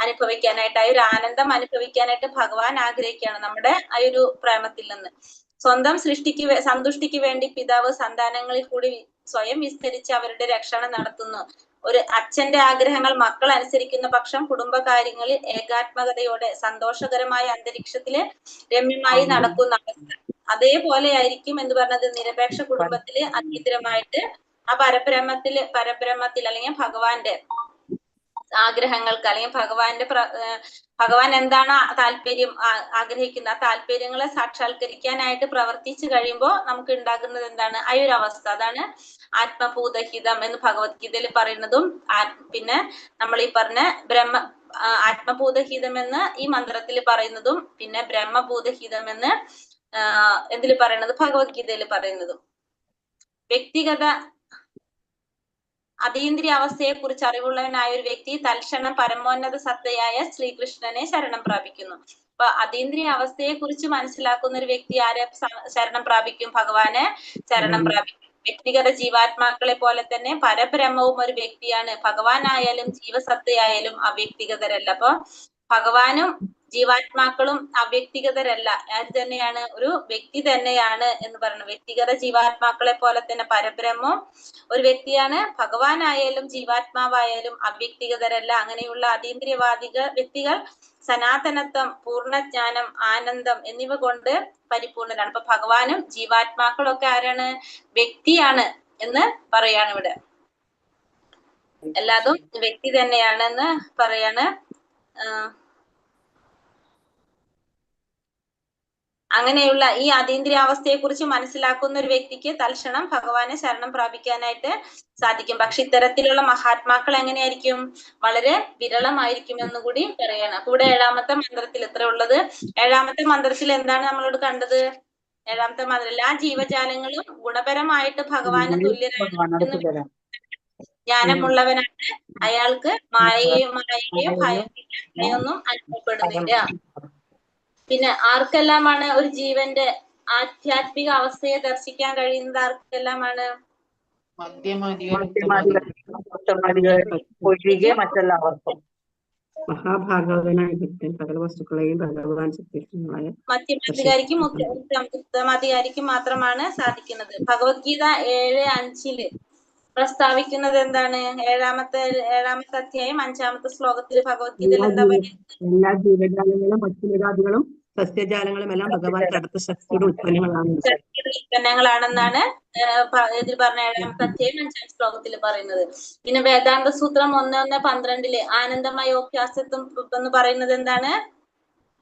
അനുഭവിക്കാനായിട്ട്, ആ ഒരു ആനന്ദം അനുഭവിക്കാനായിട്ട് ഭഗവാൻ ആഗ്രഹിക്കുകയാണ് നമ്മുടെ ആ ഒരു പ്രേമത്തിൽ നിന്ന്. സ്വന്തം സന്തുഷ്ടിക്ക് വേണ്ടി പിതാവ് സന്താനങ്ങളിൽ കൂടി സ്വയം വിസ്തരിച്ച് അവരുടെ രക്ഷണം നടത്തുന്നു. ഒരു അച്ഛന്റെ ആഗ്രഹങ്ങൾ മക്കൾ അനുസരിക്കുന്ന പക്ഷം കുടുംബകാര്യങ്ങളിൽ ഏകാത്മകതയോടെ സന്തോഷകരമായ അന്തരീക്ഷത്തില് രമ്യമായി നടക്കുന്ന അവസ്ഥ. അതേപോലെ ആയിരിക്കും എന്ന് പറഞ്ഞത് നിരപേക്ഷ കുടുംബത്തില് അതീതരമായിട്ട് ആ പരബ്രഹ്മത്തിൽ അല്ലെങ്കിൽ ഭഗവാന്റെ ആഗ്രഹങ്ങൾക്ക് അല്ലെങ്കിൽ ഭഗവാൻ എന്താണ് താല്പര്യം ആഗ്രഹിക്കുന്ന ആ താല്പര്യങ്ങളെ സാക്ഷാത്കരിക്കാനായിട്ട് പ്രവർത്തിച്ചു കഴിയുമ്പോൾ നമുക്ക് ഉണ്ടാകുന്നത് എന്താണ്? ആ ഒരു അവസ്ഥ. അതാണ് ആത്മഭൂതഹിതം എന്ന് ഭഗവത്ഗീതയിൽ പറയുന്നതും പിന്നെ നമ്മൾ ഈ പറഞ്ഞ ആത്മഭൂതഹിതം എന്ന് ഈ മന്ത്രത്തിൽ പറയുന്നതും പിന്നെ ബ്രഹ്മഭൂതഹിതം എന്ന് എന്തിൽ പറയുന്നത്? ഭഗവത്ഗീതയിൽ പറയുന്നതും. വ്യക്തിഗത അതീന്ദ്രിയ അവസ്ഥയെ കുറിച്ച് അറിവുള്ളവനായ ഒരു വ്യക്തി തൽക്ഷണം പരമോന്നത സത്തയായ ശ്രീകൃഷ്ണനെ ശരണം പ്രാപിക്കുന്നു. അപ്പൊ അതീന്ദ്രിയ അവസ്ഥയെ കുറിച്ച് മനസ്സിലാക്കുന്ന ഒരു വ്യക്തി ആരെ ശരണം പ്രാപിക്കും? ഭഗവാനെ ശരണം പ്രാപിക്കും. വ്യക്തിഗത ജീവാത്മാക്കളെ പോലെ തന്നെ പരബ്രഹ്മവും ഒരു വ്യക്തിയാണ്. ഭഗവാനായാലും ജീവസത്തയായാലും അവ്യക്തിഗതരല്ല. അപ്പൊ ഭഗവാനും ജീവാത്മാക്കളും അവ്യക്തിഗതരല്ല. അത് തന്നെയാണ് ഒരു വ്യക്തി തന്നെയാണ് എന്ന് പറയുന്നത്. വ്യക്തിഗത ജീവാത്മാക്കളെ പോലെ തന്നെ പരബ്രഹ്മം ഒരു വ്യക്തിയാണ്. ഭഗവാനായാലും ജീവാത്മാവായാലും അവ്യക്തിഗതരല്ല. അങ്ങനെയുള്ള വ്യക്തികൾ സനാതനത്വം, പൂർണ്ണജ്ഞാനം, ആനന്ദം എന്നിവ കൊണ്ട് പരിപൂർണരാണ്. അപ്പൊ ഭഗവാനും ജീവാത്മാക്കളൊക്കെ ആരാണ്? വ്യക്തിയാണ് എന്ന് പറയാണ് ഇവിടെ. എല്ലാതും വ്യക്തി തന്നെയാണെന്ന് പറയാണ്. അങ്ങനെയുള്ള ഈ അതീന്ദ്രിയാവസ്ഥയെ കുറിച്ച് മനസ്സിലാക്കുന്ന ഒരു വ്യക്തിക്ക് തൽക്ഷണം ഭഗവാനെ ശരണം പ്രാപിക്കാനായിട്ട് സാധിക്കും. പക്ഷെ ഇത്തരത്തിലുള്ള മഹാത്മാക്കൾ എങ്ങനെയായിരിക്കും? വളരെ വിരളമായിരിക്കും എന്നുകൂടി പറയണം. കൂടെ 7ാമത്തെ മന്ത്രത്തിൽ ഇത്ര ഉള്ളത്. 7ാമത്തെ മന്ത്രത്തിൽ എന്താണ് നമ്മളോട് കണ്ടത്? 7ാമത്തെ മന്ത്രം എല്ലാ ജീവജാലങ്ങളും ഗുണപരമായിട്ട് ഭഗവാന് തുല്യരാണ്. ജ്ഞാനമുള്ളവനാണ്. അയാൾക്ക് മായയും ഭയമൊന്നും അനുഭവപ്പെടുന്നില്ല. പിന്നെ ആർക്കെല്ലാമാണ് ഒരു ജീവന്റെ ആധ്യാത്മിക അവസ്ഥയെ ദർശിക്കാൻ കഴിയുന്നത്? ആർക്കെല്ലാമാണ്? ഒഴികെ മറ്റെല്ലാവർക്കും. മഹാഭാഗവതനായ ഭക്തൻ സകല വസ്തുക്കളെയും ഭഗവാൻ സത്യമായ മധ്യമാധികാരിക്കും ഉത്തമാധികാരിക്കും മാത്രമാണ് സാധിക്കുന്നത്. ഭഗവത്ഗീത 7:5 പ്രസ്താവിക്കുന്നത് എന്താണ്? 7ാമത്തെ അധ്യായം 5ാമത്തെ ശ്ലോകത്തിൽ ഭഗവത്ഗീതയിൽ എന്താ പറയുന്നത്? എല്ലാ ജീവജാലങ്ങളും പക്ഷിമൃഗാദികളും സസ്യജാലങ്ങളും എല്ലാം ഭഗവാൻ തടത്ത ശക്തിയുടെ ഉൽപ്പന്നങ്ങളാണെന്നാണ് ഇതിൽ പറഞ്ഞ 7ാമത്തെ അധ്യായം 5ാം ശ്ലോകത്തിൽ പറയുന്നത്. പിന്നെ വേദാന്ത സൂത്രം 1:12 ആനന്ദമയോഭ്യാസത്വം എന്ന് പറയുന്നത് എന്താണ്?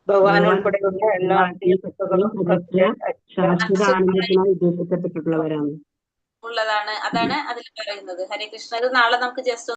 ഭഗവാൻ ഉൾപ്പെടെയുള്ള എല്ലാ ശാശ്വത ആനന്ദത്തിനായി ഉദ്ദേശിക്കപ്പെട്ടിട്ടുള്ളവരാണ് ഉള്ളതാണ്. അതാണ് അതിൽ പറയുന്നത്. ഹരേ കൃഷ്ണ. ഇത് നാളെ നമുക്ക് ജസ്റ്റ്